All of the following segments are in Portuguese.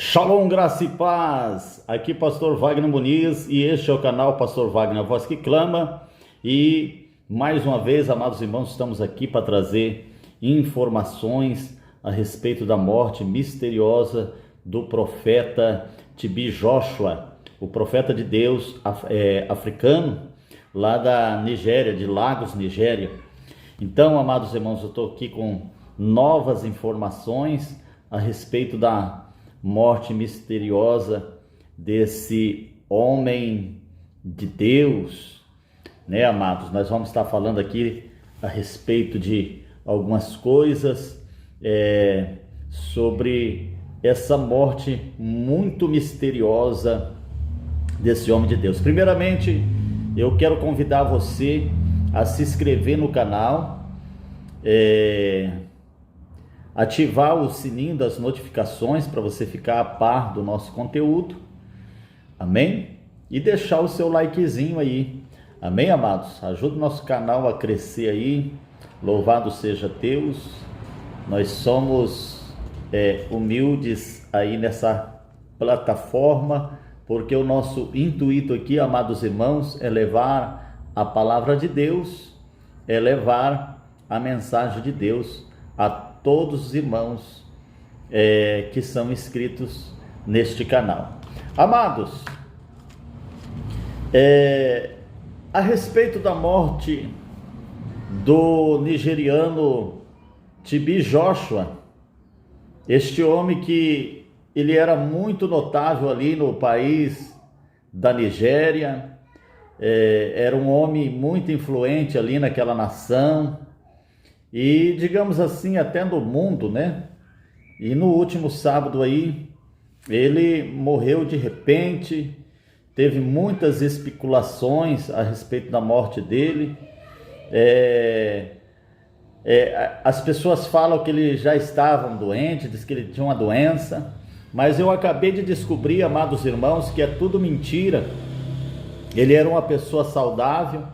Shalom, graça e paz. Aqui Pastor Wagner Muniz e este é o canal Pastor Wagner, a voz que clama. E mais uma vez, amados irmãos, estamos aqui para trazer informações a respeito da morte misteriosa do profeta TB Joshua, o profeta de Deus africano, lá da Nigéria, de Lagos, Nigéria. Então, amados irmãos, eu estou aqui com novas informações a respeito da morte misteriosa desse homem de Deus, né, amados? Nós vamos estar falando aqui a respeito de algumas coisas sobre essa morte muito misteriosa desse homem de Deus. Primeiramente, eu quero convidar você a se inscrever no canal, ativar o sininho das notificações para você ficar a par do nosso conteúdo, amém? E deixar o seu likezinho aí, amém, amados? Ajuda o nosso canal a crescer aí, louvado seja Deus. Nós somos humildes aí nessa plataforma, porque o nosso intuito aqui, amados irmãos, é levar a palavra de Deus, é levar a mensagem de Deus a todos os irmãos que são inscritos neste canal. Amados, a respeito da morte do nigeriano TB Joshua, este homem que ele era muito notável ali no país da Nigéria, era um homem muito influente ali naquela nação, e digamos assim, até no mundo, né? E no último sábado aí, ele morreu de repente. Teve muitas especulações a respeito da morte dele. As pessoas falam que ele já estava doente, diz que ele tinha uma doença, mas eu acabei de descobrir, amados irmãos, que é tudo mentira. Ele era uma pessoa saudável,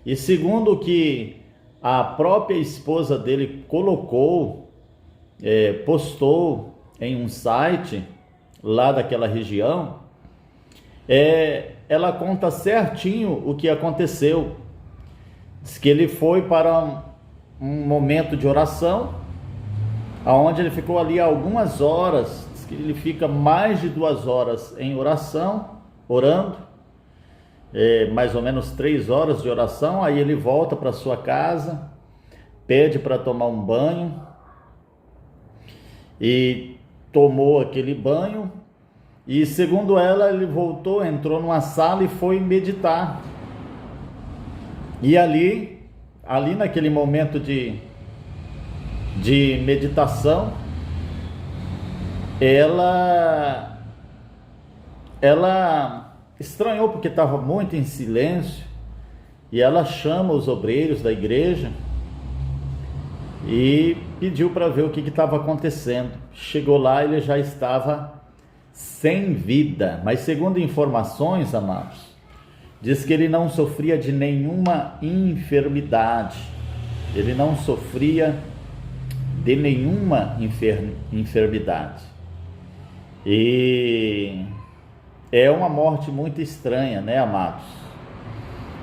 e segundo o que a própria esposa dele colocou, postou em um site lá daquela região, ela conta certinho o que aconteceu. Diz que ele foi para um momento de oração, onde ele ficou ali algumas horas. Diz que ele fica mais de 2 horas em oração, orando, mais ou menos 3 horas de oração. Aí ele volta para sua casa, pede para tomar um banho, e tomou aquele banho, e segundo ela, ele voltou, entrou numa sala e foi meditar. E ali naquele momento de meditação, ela estranhou, porque estava muito em silêncio, e ela chama os obreiros da igreja e pediu para ver o que estava acontecendo. Chegou lá, ele já estava sem vida, mas segundo informações, amados, diz que ele não sofria de nenhuma enfermidade, ele não sofria de nenhuma enfermidade, e é uma morte muito estranha, né, amados?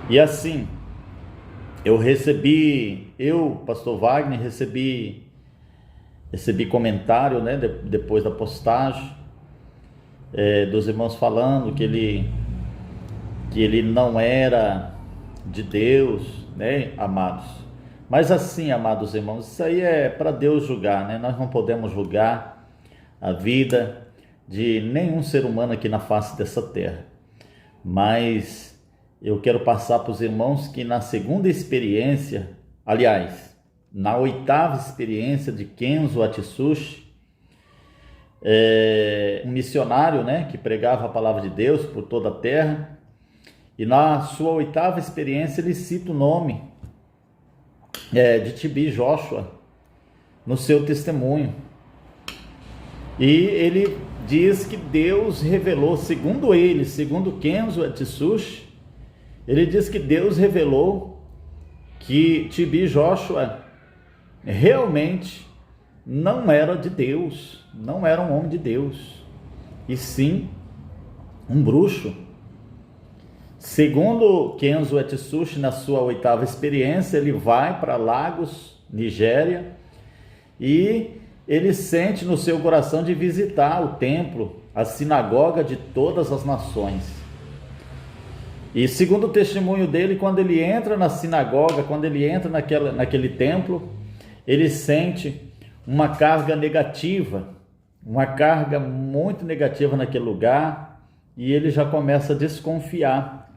E assim, pastor Wagner, recebi comentário, né, depois da postagem, dos irmãos falando que ele não era de Deus, né, amados? Mas assim, amados irmãos, isso aí é para Deus julgar, né? Nós não podemos julgar a vida de nenhum ser humano aqui na face dessa terra. Mas eu quero passar para os irmãos que na segunda experiência, aliás, na 8ª experiência de Kenzo Atsushi, um missionário, né, que pregava a palavra de Deus por toda a terra, e na sua 8ª experiência ele cita o nome de TB Joshua no seu testemunho, e ele diz que Deus revelou, segundo Kenzo Atsushi, ele diz que Deus revelou que TB Joshua realmente não era de Deus, não era um homem de Deus. e sim um bruxo. Segundo Kenzo Etsushi, na sua 8ª experiência, ele vai para Lagos, Nigéria, e ele sente no seu coração de visitar o templo, a sinagoga de todas as nações. E segundo o testemunho dele, quando ele entra na sinagoga, quando ele entra naquele templo, ele sente uma carga negativa, uma carga muito negativa naquele lugar, e ele já começa a desconfiar.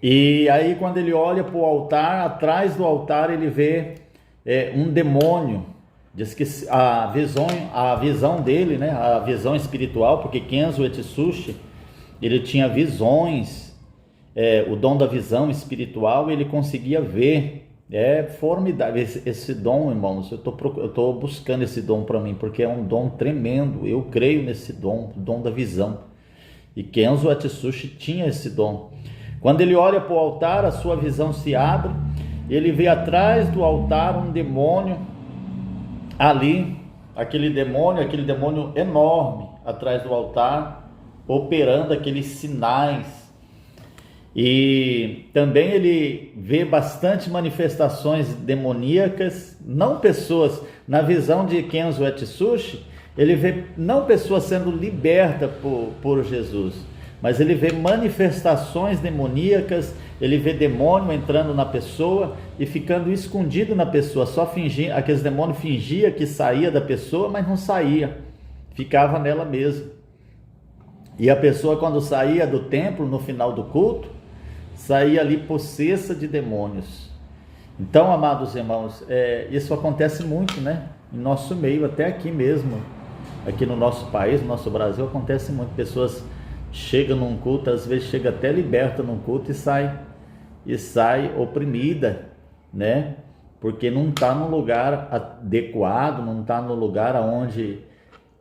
E aí quando ele olha para o altar, atrás do altar ele vê um demônio. Diz que a visão dele, né, a visão espiritual, porque Kenzo Etsushi, ele tinha visões, o dom da visão espiritual, ele conseguia ver. É formidável esse dom, irmãos. Eu estou buscando esse dom para mim, porque é um dom tremendo. Eu creio nesse dom, o dom da visão. E Kenzo Etsushi tinha esse dom. Quando ele olha para o altar, a sua visão se abre, ele vê atrás do altar um demônio ali, aquele demônio enorme atrás do altar, operando aqueles sinais. E também ele vê bastante manifestações demoníacas, não pessoas, na visão de Kenzo Etsushi, ele vê não pessoas sendo libertas por Jesus, mas ele vê manifestações demoníacas, ele vê demônio entrando na pessoa e ficando escondido na pessoa, só fingindo, aqueles demônios fingia que saía da pessoa, mas não saía, ficava nela mesma. E a pessoa, quando saía do templo no final do culto, saía ali possessa de demônios. Então, amados irmãos, isso acontece muito, né? Em nosso meio, até aqui mesmo, aqui no nosso país, no nosso Brasil, acontece muito. Pessoas chegam num culto, às vezes chega até liberta num culto e sai oprimida, né? Porque não está no lugar adequado, não está no lugar onde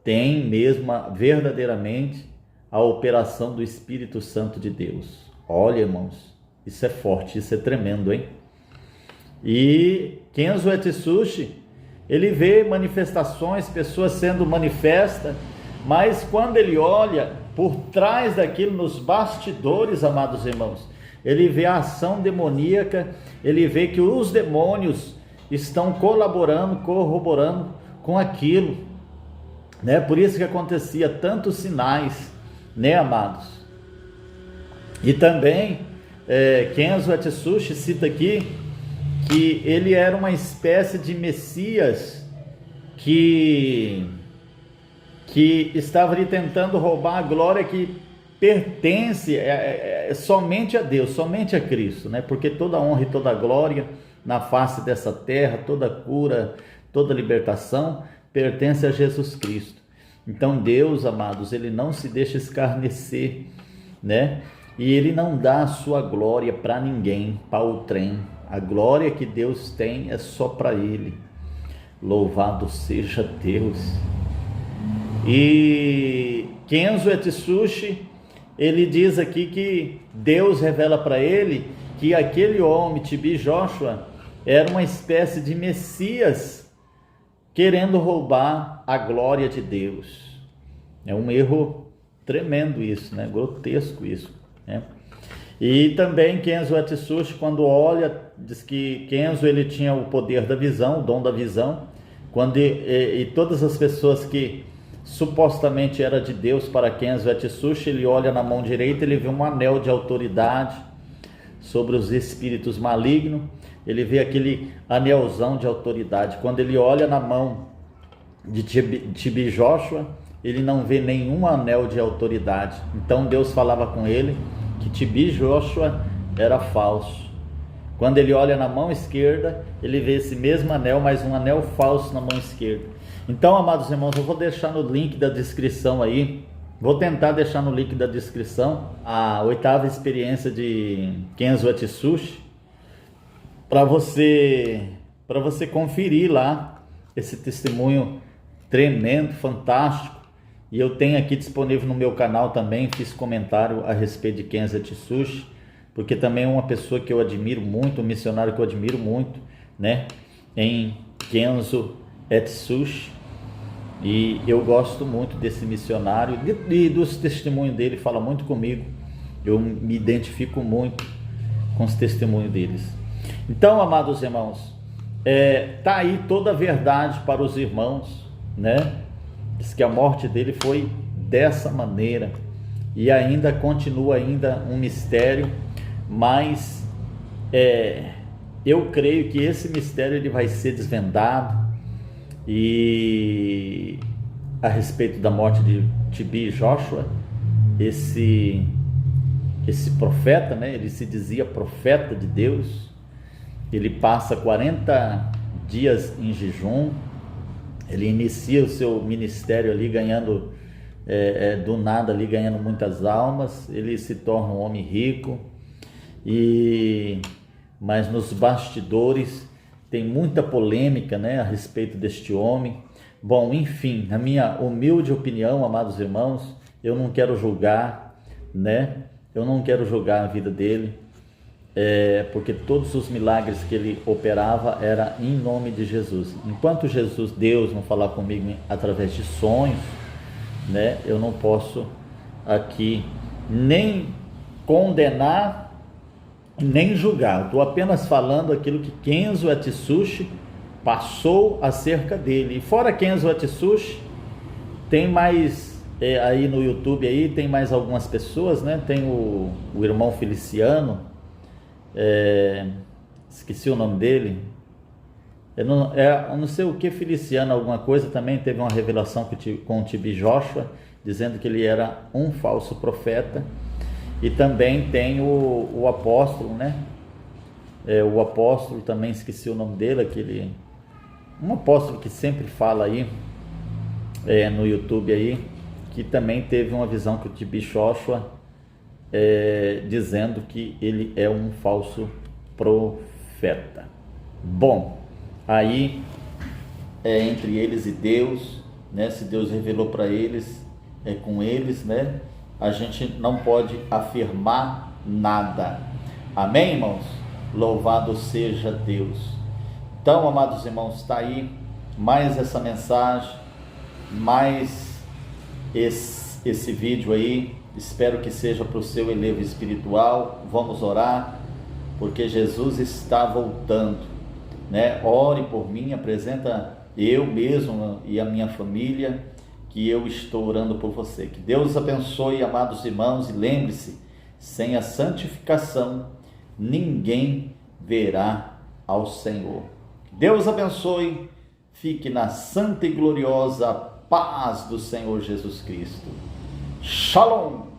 tem mesmo verdadeiramente a operação do Espírito Santo de Deus. Olha, irmãos, isso é forte, isso é tremendo, hein? E Kenzo Etsushi, ele vê manifestações, pessoas sendo manifestas, mas quando ele olha por trás daquilo, nos bastidores, amados irmãos, ele vê a ação demoníaca, ele vê que os demônios estão colaborando, corroborando com aquilo, né? Por isso que acontecia tantos sinais, né, amados? E também Kenzo Etsushi cita aqui que ele era uma espécie de Messias que estava ali tentando roubar a glória que pertence somente a Deus, somente a Cristo, né? Porque toda honra e toda glória na face dessa terra, toda cura, toda libertação pertence a Jesus Cristo. Então Deus, amados, ele não se deixa escarnecer, né? E ele não dá a sua glória para ninguém, para o trem. A glória que Deus tem é só para ele. Louvado seja Deus. E Kenzo Etsushi, ele diz aqui que Deus revela para ele que aquele homem, TB Joshua, era uma espécie de Messias querendo roubar a glória de Deus. É um erro tremendo isso, né? Grotesco isso, né? E também Kenzo Etsushi, quando olha, diz que Kenzo ele tinha o poder da visão, o dom da visão, e todas as pessoas que supostamente era de Deus para Kenzo Etsushi, ele olha na mão direita, ele vê um anel de autoridade sobre os espíritos malignos, ele vê aquele anelzão de autoridade. Quando ele olha na mão de TB Joshua, ele não vê nenhum anel de autoridade. Então Deus falava com ele que TB Joshua era falso. Quando ele olha na mão esquerda, ele vê esse mesmo anel, mas um anel falso na mão esquerda. Então, amados irmãos, eu vou deixar no link da descrição aí, vou tentar deixar no link da descrição a 8ª experiência de Kenzo Etsushi, para você conferir lá esse testemunho tremendo, fantástico. E eu tenho aqui disponível no meu canal também, fiz comentário a respeito de Kenzo Etsushi, porque também é uma pessoa que eu admiro muito, um missionário que eu admiro muito, né, em Kenzo Etsushi. E eu gosto muito desse missionário e dos testemunhos dele, fala muito comigo. Eu me identifico muito com os testemunhos deles. Então, amados irmãos, tá aí toda a verdade para os irmãos, né? Diz que a morte dele foi dessa maneira e ainda continua ainda um mistério, mas eu creio que esse mistério ele vai ser desvendado. E a respeito da morte de TB Joshua, esse profeta, né? Ele se dizia profeta de Deus. Ele passa 40 dias em jejum. Ele inicia o seu ministério ali ganhando do nada ali ganhando muitas almas. Ele se torna um homem rico, mas nos bastidores tem muita polêmica, né, a respeito deste homem. Bom, enfim, na minha humilde opinião, amados irmãos, eu não quero julgar, né? Eu não quero julgar a vida dele, porque todos os milagres que ele operava era em nome de Jesus. Enquanto Deus não falar comigo através de sonhos, né, eu não posso aqui nem condenar nem julgar. Estou apenas falando aquilo que Kenzo Atsushi passou acerca dele. E fora Kenzo Atsushi, tem mais aí no YouTube aí, tem mais algumas pessoas, né? Tem o irmão Feliciano, esqueci o nome dele. Eu não sei o que Feliciano, alguma coisa, também teve uma revelação com o TB Joshua, dizendo que ele era um falso profeta. E também tem o apóstolo, né? O apóstolo, também esqueci o nome dele, um apóstolo que sempre fala aí no YouTube aí, que também teve uma visão com o TB Joshua, dizendo que ele é um falso profeta. Bom, aí entre eles e Deus, né? Se Deus revelou para eles, é com eles, né? A gente não pode afirmar nada. Amém, irmãos? Louvado seja Deus. Então, amados irmãos, está aí mais essa mensagem, mais esse vídeo aí. Espero que seja para o seu elevo espiritual. Vamos orar, porque Jesus está voltando, né? Ore por mim, apresenta eu mesmo e a minha família, que eu estou orando por você. Que Deus abençoe, amados irmãos, e lembre-se, sem a santificação, ninguém verá ao Senhor. Que Deus abençoe, fique na santa e gloriosa paz do Senhor Jesus Cristo. Shalom!